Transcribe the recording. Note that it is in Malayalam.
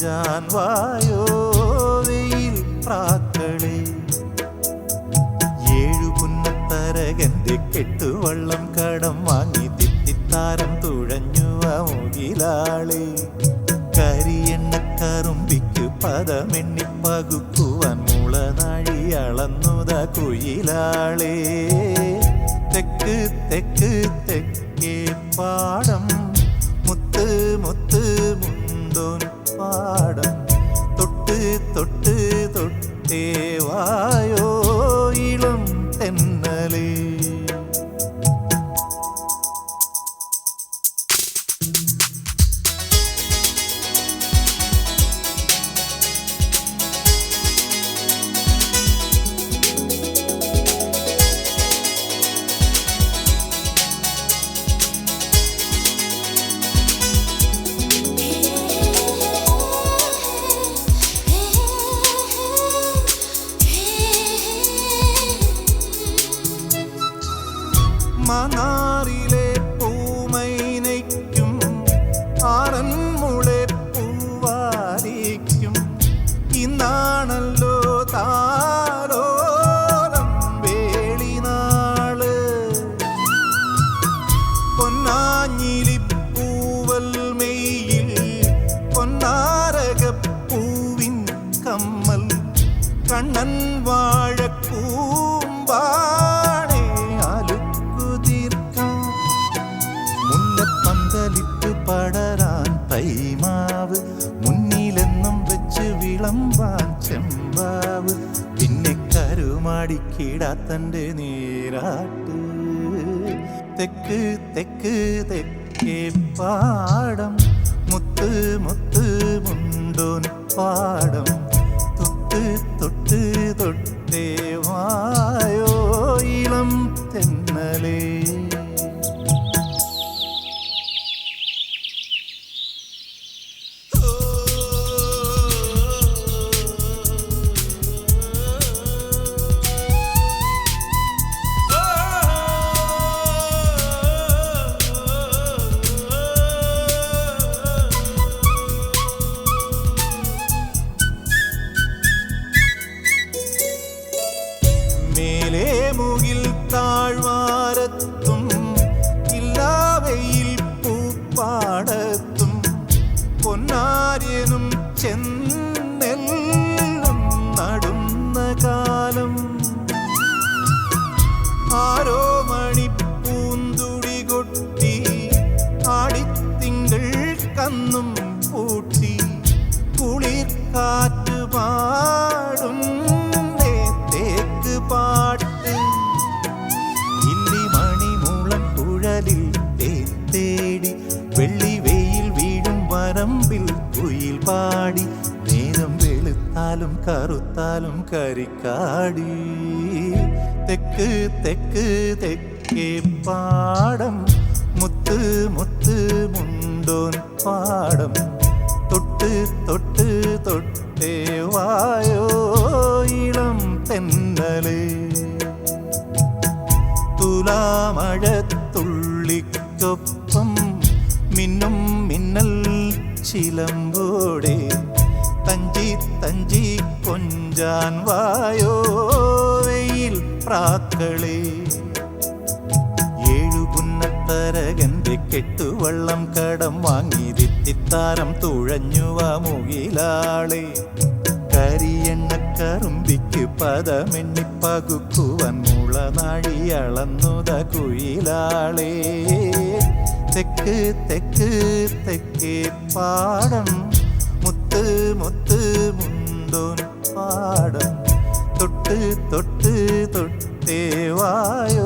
കൊഞ്ചാൻ വായോ വെയിൽ പ്രാക്കളെ. ഏഴു പുന്നത്തരകന്റെ കെട്ടുവള്ളം കടം വാങ്ങി തിത്തിത്താരം തുഴഞ്ഞു മുകിലാളെ. കരിയെണ്ണക്കറുമ്പിക്കു പദമെണ്ണി പകുക്കുവാൻ മുളനാഴി അളന്നുത കുയിലാളെ. തെക്ക് തെക്ക് തെക്കേ പാടം മുത്ത് മുത്ത് മുണ്ടോൻ പാടം. തൊട്ട് തൊട്ട് തൊട്ടേ വായോ ഇളം തെന്നലേ. മണാറിലെ പൂമൈനയ്ക്കും ആറന്മുളെ പൂവാരിക്കും ഇന്നാണല്ലോ താലോലം വേളിനാള്. പൊന്നാഞ്ഞിലിപ്പൂവൽ മെയ്യിൽ പൊന്നാരകപ്പൂവിൻ കമ്മൽ കണ്ണൻ വാഴക്കൂമ്പാ. പടരാൻ തൈമാവ് മുന്നിലെന്നും വെച്ച് വിളമ്പാൻ ചെമ്പാവ്. പിന്നെ കരുമാടിക്കിടാത്തൻ്റെ നീരാട്ട്. തെക്ക് തെക്ക് തെക്കേ പാടം മുത്ത് മുത്ത് മുണ്ടോൻ പാടം. തൊട്ട് തൊട്ട് തൊട്ടേ വായോ ഇളം തെന്നലേ. മേലേ മുകിൽ താഴ്വാരത്തും ഇല്ലാവയിൽ പൂപ്പാടത്തും പൊന്നാര്യനും ചെന്നെല്ലും നടുന്ന കാലം. ആരോ മണിപ്പൂന്തുടി കൊട്ടി ആടിത്തിങ്കൾ കന്നും പൂട്ടി കുളിർ കാറ്റ് പാടും പാട്ട്. ഇല്ലി മണിമൂളം കുഴലിൽ തേടി വെള്ളി വെയിൽ വീഴും വരമ്പിൽ കുയിൽ പാടി. നേരം വെളുത്താലും കറുത്താലും കരിക്കാടി. തെക്ക് തെക്ക് തെക്കേ പാടം മുത്ത് മുത്ത് മുണ്ടോൻ പാടം. തൊട്ട് തൊട്ട് തൊട്ടേ വായോ ഇളം തെന്നലേ. തുലാമഴത്തുള്ളിക്കൊപ്പം മിന്നും മിന്നൽ ചിലമ്പോടെ തഞ്ചി തഞ്ചി കൊഞ്ചാൻ വായോ വെയിൽ പ്രാക്കളെ. ഏഴു പുന്നത്തരകന്റെ കെട്ടുവള്ളം കടം വാങ്ങി തിത്തിത്താരം തുഴഞ്ഞുവ മുകിലാളെ. കരിയെണ്ണക്കറുമ്പിക്ക് പദമെണ്ണി പകുക്കുവാൻ മുളനാഴി അളന്നുത കുയിലാളെ. തെക്ക് തെക്ക് തെക്കേ പാടം മുത്ത് മുത്ത് മുണ്ടോൻ പാടം. തൊട്ട് തൊട്ട് തൊട്ടേ വായോ